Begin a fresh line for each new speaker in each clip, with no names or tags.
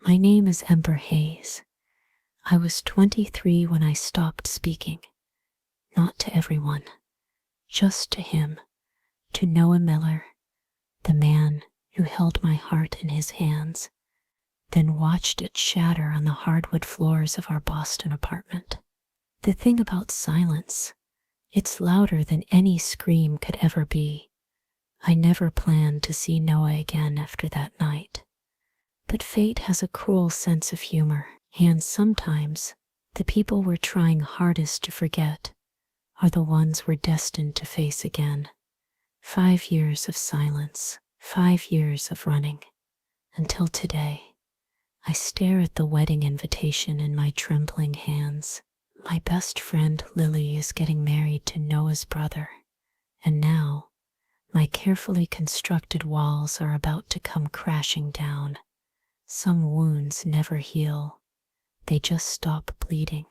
My name is Ember Hayes. I was 23 when I stopped speaking. Not to everyone, just to him, to Noah Miller, the man who held my heart in his hands, then watched it shatter on the hardwood floors of our Boston apartment. The thing about silence, it's louder than any scream could ever be. I never planned to see Noah again after that night. But fate has a cruel sense of humor, and sometimes the people we're trying hardest to forget are the ones we're destined to face again. 5 years of silence, 5 years of running, until today. I stare at the wedding invitation in my trembling hands. My best friend Lily is getting married to Noah's brother, and now my carefully constructed walls are about to come crashing down. Some wounds never heal. They just stop bleeding.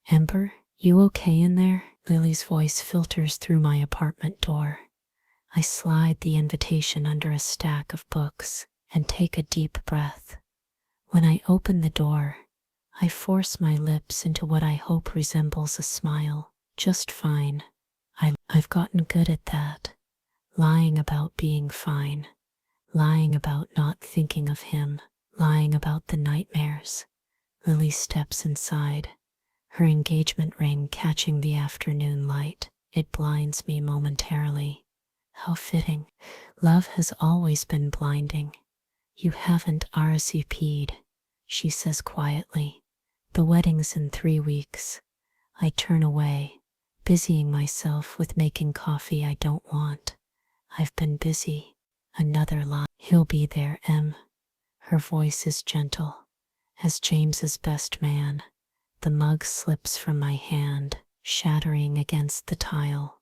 Ember, you okay in there? Lily's voice filters through my apartment door. I slide the invitation under a stack of books and take a deep breath. When I open the door, I force my lips into what I hope resembles a smile. Just fine. I've gotten good at that. Lying about being fine. Lying about not thinking of him. Lying about the nightmares. Lily steps inside, her engagement ring catching the afternoon light. It blinds me momentarily. How fitting. Love has always been blinding. You haven't RSVP'd, she says quietly. The wedding's in 3 weeks. I turn away, busying myself with making coffee I don't want. I've been busy. Another lie. He'll be there, Em. Her voice is gentle, as James's best man. The mug slips from my hand, shattering against the tile,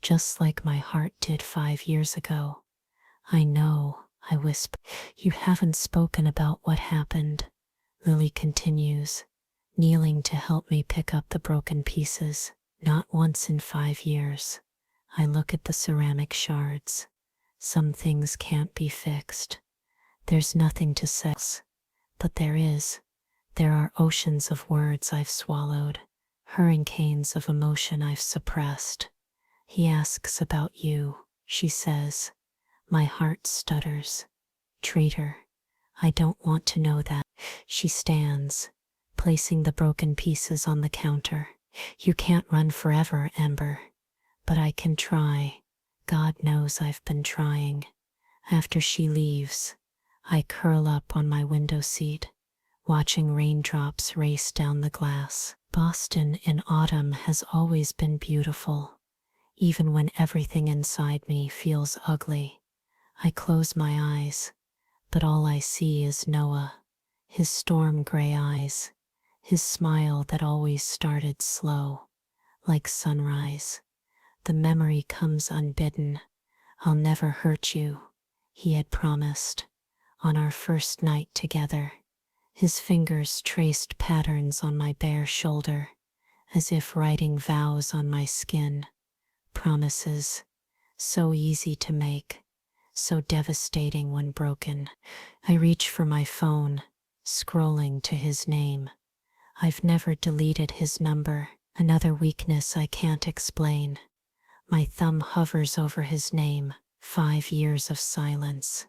just like my heart did 5 years ago. I know, I whisper. You haven't spoken about what happened, Lily continues, kneeling to help me pick up the broken pieces. Not once in 5 years. I look at the ceramic shards. Some things can't be fixed. There's nothing to say, but there is. There are oceans of words I've swallowed, hurricanes of emotion I've suppressed. He asks about you, she says. My heart stutters. Traitor, I don't want to know that. She stands, placing the broken pieces on the counter. You can't run forever, Ember, but I can try. God knows I've been trying. After she leaves, I curl up on my window seat, watching raindrops race down the glass. Boston in autumn has always been beautiful, even when everything inside me feels ugly. I close my eyes, but all I see is Noah, his storm gray eyes, his smile that always started slow, like sunrise. The memory comes unbidden. I'll never hurt you, he had promised. On our first night together, his fingers traced patterns on my bare shoulder, as if writing vows on my skin. Promises, so easy to make, so devastating when broken. I reach for my phone, scrolling to his name. I've never deleted his number, another weakness I can't explain. My thumb hovers over his name. 5 years of silence.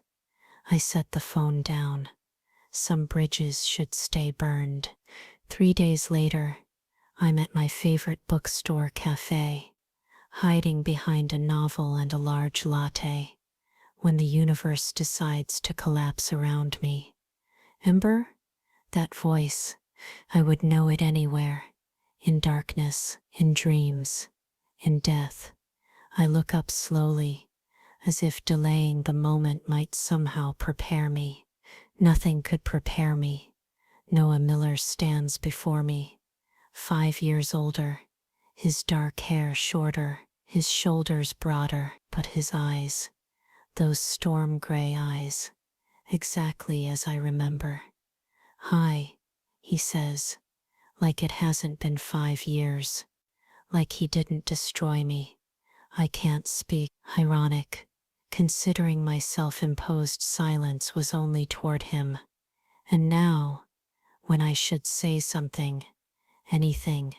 I set the phone down. Some bridges should stay burned. 3 days later, I'm at my favorite bookstore cafe, hiding behind a novel and a large latte, when the universe decides to collapse around me. Ember? That voice. I would know it anywhere. In darkness, in dreams, in death. I look up slowly, as if delaying the moment might somehow prepare me. Nothing could prepare me. Noah Miller stands before me, 5 years older, his dark hair shorter, his shoulders broader, but his eyes, those storm gray eyes, exactly as I remember. Hi, he says, like it hasn't been 5 years, like he didn't destroy me. I can't speak. Ironic, considering my self-imposed silence was only toward him. And now, when I should say something, anything,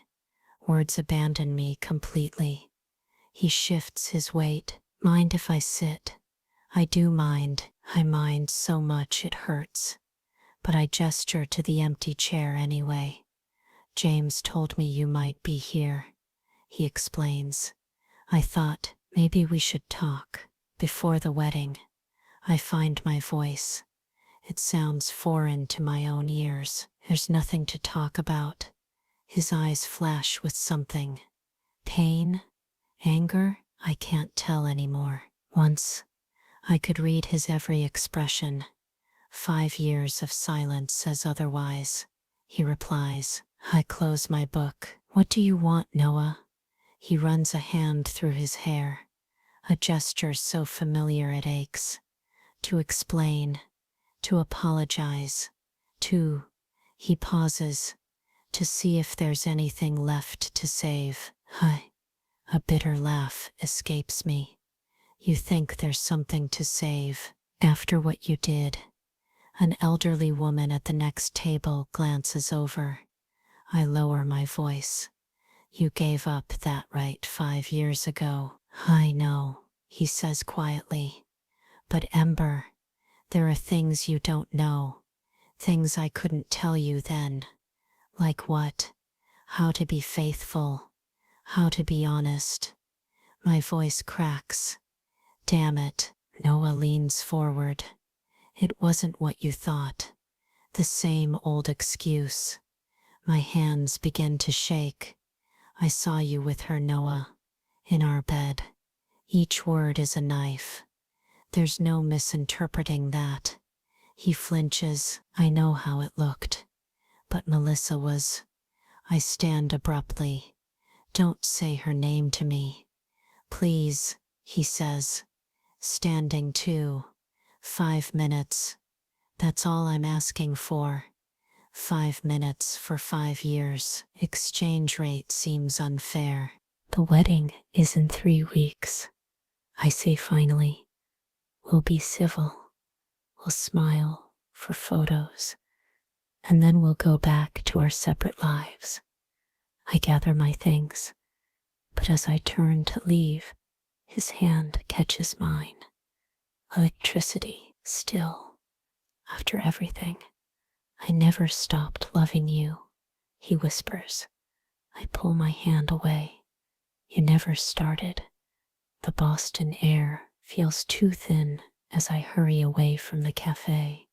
words abandon me completely. He shifts his weight. Mind if I sit? I do mind. I mind so much it hurts. But I gesture to the empty chair anyway. James told me you might be here, he explains. I thought maybe we should talk before the wedding. I find my voice. It sounds foreign to my own ears. There's nothing to talk about. His eyes flash with something. Pain? Anger? I can't tell anymore. Once, I could read his every expression. 5 years of silence says otherwise. He replies. I close my book. What do you want, Noah? He runs a hand through his hair. A gesture so familiar it aches. To explain. To apologize. He pauses. To see if there's anything left to save. A bitter laugh escapes me. You think there's something to save. After what you did. An elderly woman at the next table glances over. I lower my voice. You gave up that right 5 years ago. I know, he says quietly. But Ember, there are things you don't know. Things I couldn't tell you then. Like what? How to be faithful. How to be honest. My voice cracks. Damn it. Noah leans forward. It wasn't what you thought. The same old excuse. My hands begin to shake. I saw you with her, Noah. In our bed. Each word is a knife. There's no misinterpreting that. He flinches. I know how it looked. But Melissa was. I stand abruptly. Don't say her name to me. Please, he says. Standing too. 5 minutes. That's all I'm asking for. 5 minutes for 5 years. Exchange rate seems unfair. The wedding is in 3 weeks. I say finally. We'll be civil. We'll smile for photos. And then we'll go back to our separate lives. I gather my things. But as I turn to leave, his hand catches mine. Electricity, still. After everything, I never stopped loving you, he whispers. I pull my hand away. You never started. The Boston air feels too thin as I hurry away from the cafe.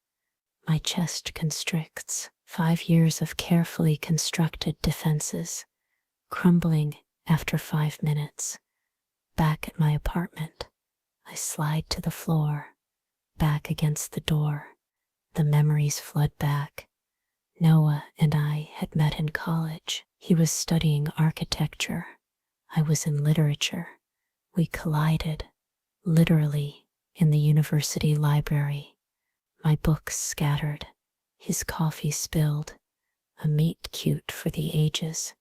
My chest constricts. 5 years of carefully constructed defenses, crumbling after 5 minutes. Back at my apartment, I slide to the floor, back against the door. The memories flood back. Noah and I had met in college. He was studying architecture. I was in literature. We collided, literally, in the university library. My books scattered, his coffee spilled, a meet cute for the ages.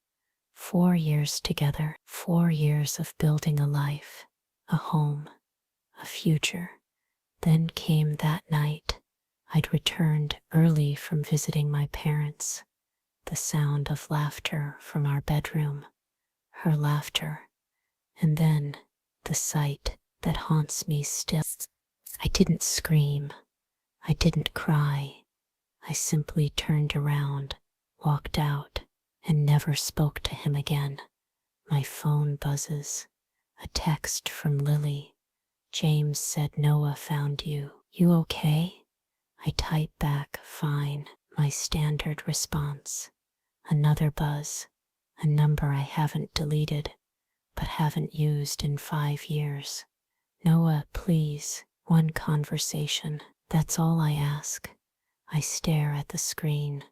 4 years together, 4 years of building a life, a home, a future. Then came that night. I'd returned early from visiting my parents. The sound of laughter from our bedroom, her laughter, and then the sight that haunts me still. I didn't scream. I didn't cry. I simply turned around, walked out, and never spoke to him again. My phone buzzes. A text from Lily. James said Noah found you. You okay? I type back, fine, my standard response. Another buzz. A number I haven't deleted, but haven't used in 5 years. Noah, please, one conversation. That's all I ask. I stare at the screen.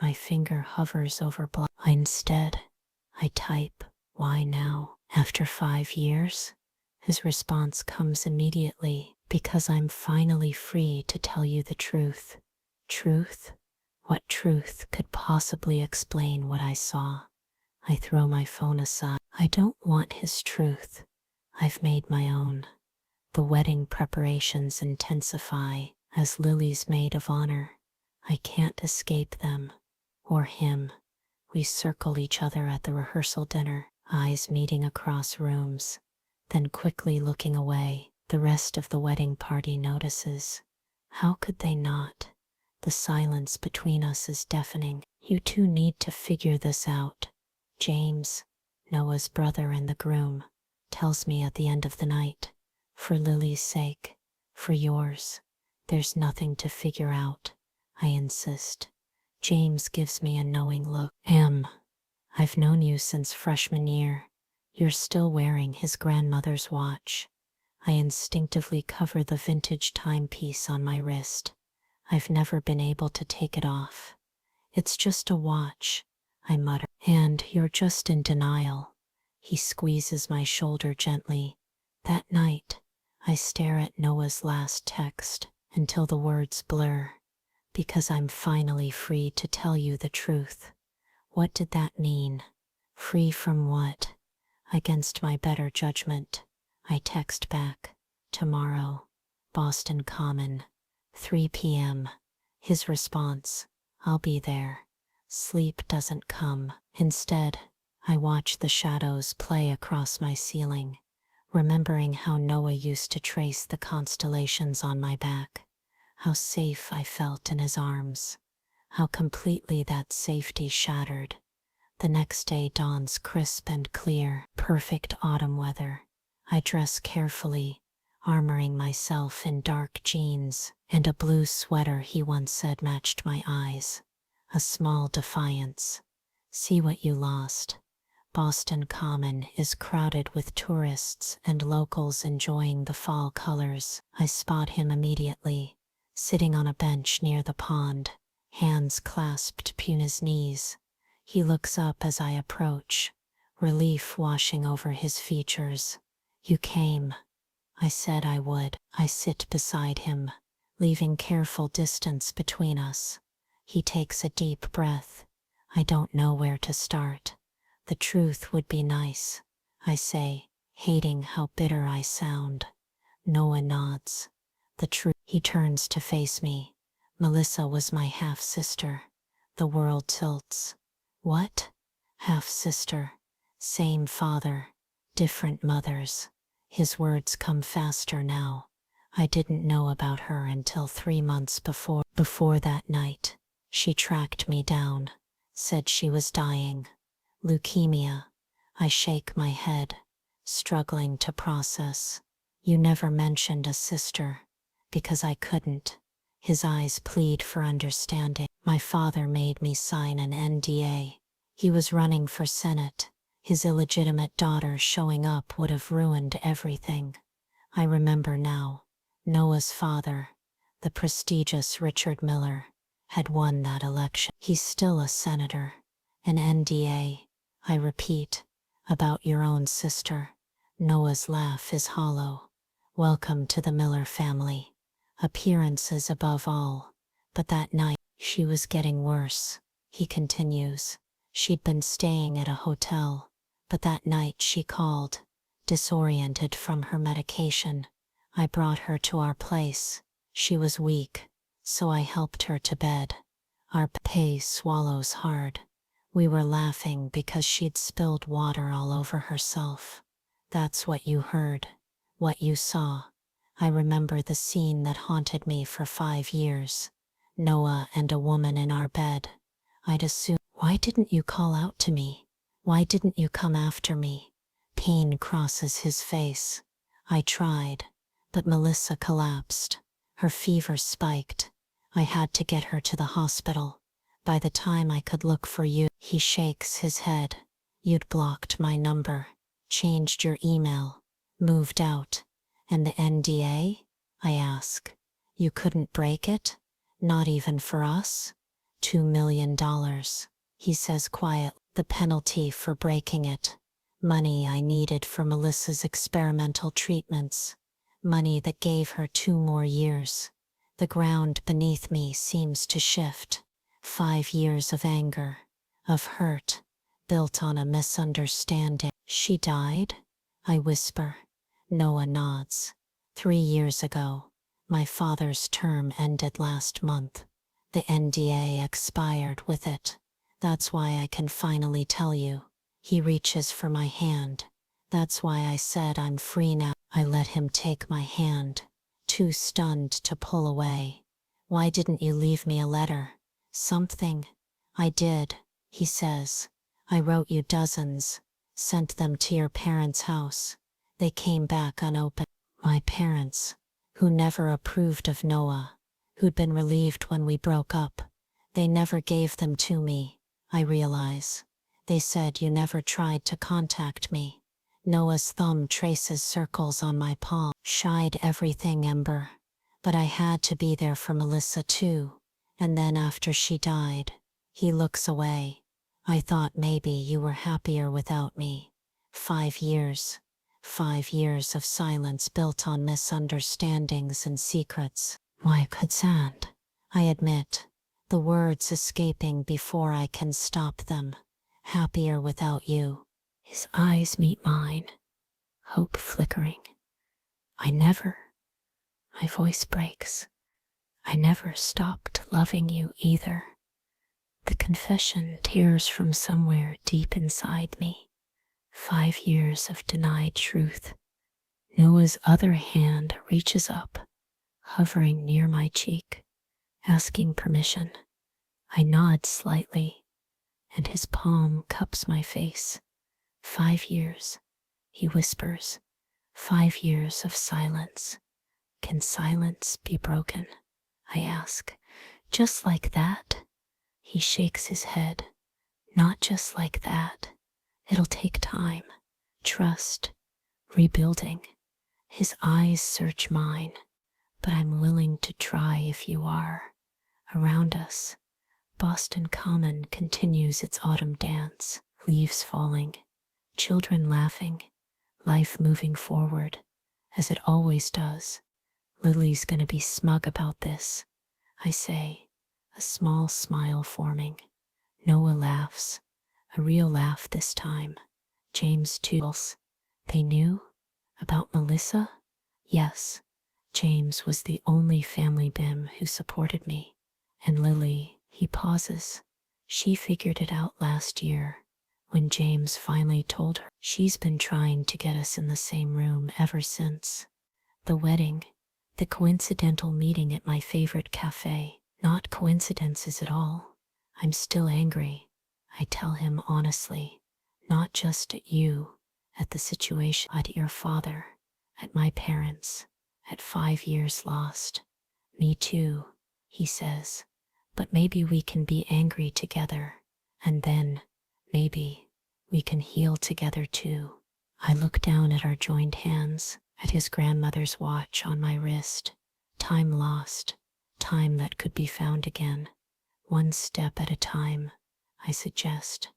My finger hovers over Instead, I type, why now? After 5 years? His response comes immediately, because I'm finally free to tell you the truth. Truth? What truth could possibly explain what I saw? I throw my phone aside. I don't want his truth. I've made my own. The wedding preparations intensify as Lily's maid of honor. I can't escape them. Or him. We circle each other at the rehearsal dinner, eyes meeting across rooms, then quickly looking away. The rest of the wedding party notices. How could they not? The silence between us is deafening. You two need to figure this out. James, Noah's brother and the groom, tells me at the end of the night. For Lily's sake, for yours, there's nothing to figure out. I insist. James gives me a knowing look. I've known you since freshman year. You're still wearing his grandmother's watch. I instinctively cover the vintage timepiece on my wrist. I've never been able to take it off. It's just a watch, I mutter. And you're just in denial. He squeezes my shoulder gently. That night, I stare at Noah's last text until the words blur. Because I'm finally free to tell you the truth. What did that mean? Free from what? Against my better judgment, I text back. Tomorrow, Boston Common, 3 p.m. His response, I'll be there. Sleep doesn't come. Instead, I watch the shadows play across my ceiling, remembering how Noah used to trace the constellations on my back. How safe I felt in his arms. How completely that safety shattered. The next day dawns crisp and clear, perfect autumn weather. I dress carefully, armoring myself in dark jeans and a blue sweater he once said matched my eyes. A small defiance. See what you lost. Boston Common is crowded with tourists and locals enjoying the fall colors. I spot him immediately, sitting on a bench near the pond, hands clasped between his knees. He looks up as I approach, relief washing over his features. You came. I said I would. I sit beside him, leaving careful distance between us. He takes a deep breath. I don't know where to start. The truth would be nice, I say, hating how bitter I sound. Noah nods. The truth. He turns to face me. Melissa was my half-sister. The world tilts. What? Half-sister. Same father. Different mothers. His words come faster now. I didn't know about her until 3 months before. Before that night, she tracked me down. Said she was dying. Leukemia. I shake my head, struggling to process. You never mentioned a sister. Because I couldn't. His eyes plead for understanding. My father made me sign an NDA. He was running for Senate. His illegitimate daughter showing up would have ruined everything. I remember now. Noah's father, the prestigious Richard Miller, had won that election. He's still a senator. An NDA, I repeat, about your own sister. Noah's laugh is hollow. Welcome to the Miller family. Appearances above all. But that night, she was getting worse. He continues. She'd been staying at a hotel, but that night she called, disoriented from her medication. I brought her to our place. She was weak, so I helped her to bed. Our pace swallows hard. We were laughing because she'd spilled water all over herself. That's what you heard, what you saw. I remember the scene that haunted me for 5 years. Noah and a woman in our bed. I'd assume, why didn't you call out to me? Why didn't you come after me? Pain crosses his face. I tried, but Melissa collapsed. Her fever spiked. I had to get her to the hospital. By the time I could look for you, he shakes his head. You'd blocked my number, changed your email, moved out. And the NDA? I ask. You couldn't break it? Not even for us? $2 million, he says quietly. The penalty for breaking it. Money I needed for Melissa's experimental treatments. Money that gave her 2 more years. The ground beneath me seems to shift. 5 years of anger, of hurt, built on a misunderstanding. She died? I whisper. Noah nods. 3 years ago. My father's term ended last month. The NDA expired with it. That's why I can finally tell you. He reaches for my hand. That's why I said I'm free now. I let him take my hand, too stunned to pull away. Why didn't you leave me a letter? Something. I did, he says. I wrote you dozens. Sent them to your parents' house. They came back unopened. My parents, who never approved of Noah, who'd been relieved when we broke up, they never gave them to me, I realize. They said you never tried to contact me. Noah's thumb traces circles on my palm. Shied everything, Ember. But I had to be there for Melissa too. And then after she died, he looks away. I thought maybe you were happier without me. 5 years. 5 years of silence built on misunderstandings and secrets. My quicksand. I admit, the words escaping before I can stop them. Happier without you. His eyes meet mine, hope flickering. My voice breaks. I never stopped loving you either. The confession tears from somewhere deep inside me. 5 years of denied truth. Noah's other hand reaches up, hovering near my cheek, asking permission. I nod slightly, and his palm cups my face. 5 years, he whispers. 5 years of silence. Can silence be broken? I ask. Just like that? He shakes his head. Not just like that. It'll take time, trust, rebuilding. His eyes search mine, but I'm willing to try if you are. Around us, Boston Common continues its autumn dance, leaves falling, children laughing, life moving forward, as it always does. Lily's gonna be smug about this, I say, a small smile forming. Noah laughs, a real laugh this time. James too. They knew? About Melissa? Yes, James was the only family BIM who supported me. And Lily, he pauses. She figured it out last year, when James finally told her. She's been trying to get us in the same room ever since. The wedding, the coincidental meeting at my favorite cafe. Not coincidences at all. I'm still angry. I tell him honestly, not just at you, at the situation, at your father, at my parents, at 5 years lost. Me too, he says. But maybe we can be angry together, and then, maybe, we can heal together too. I look down at our joined hands, at his grandmother's watch on my wrist. Time lost, time that could be found again. One step at a time, I suggest.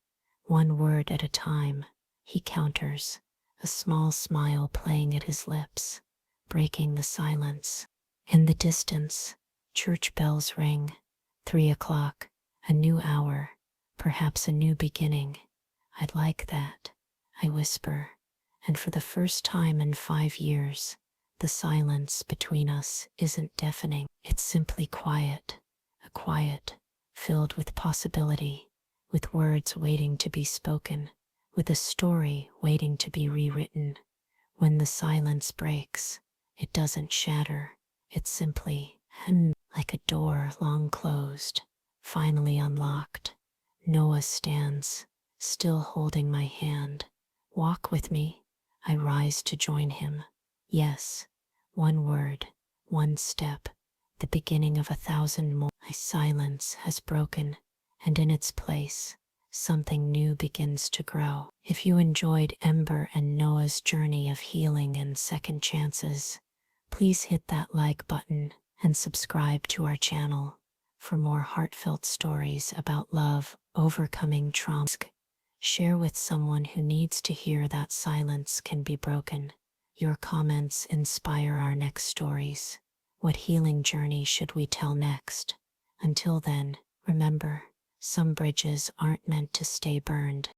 One word at a time, he counters, a small smile playing at his lips, breaking the silence. In the distance, church bells ring. 3 o'clock, a new hour, perhaps a new beginning. I'd like that, I whisper, and for the first time in 5 years, the silence between us isn't deafening. It's simply quiet, a quiet filled with possibility, with words waiting to be spoken, with a story waiting to be rewritten. When the silence breaks, it doesn't shatter, it simply like a door long closed, finally unlocked. Noah stands, still holding my hand. Walk with me. I rise to join him. Yes, one word, one step, the beginning of 1,000 more. My silence has broken, and in its place, something new begins to grow. If you enjoyed Ember and Noah's journey of healing and second chances, please hit that like button and subscribe to our channel for more heartfelt stories about love, overcoming trauma. Share with someone who needs to hear that silence can be broken. Your comments inspire our next stories. What healing journey should we tell next? Until then, remember, some bridges aren't meant to stay burned.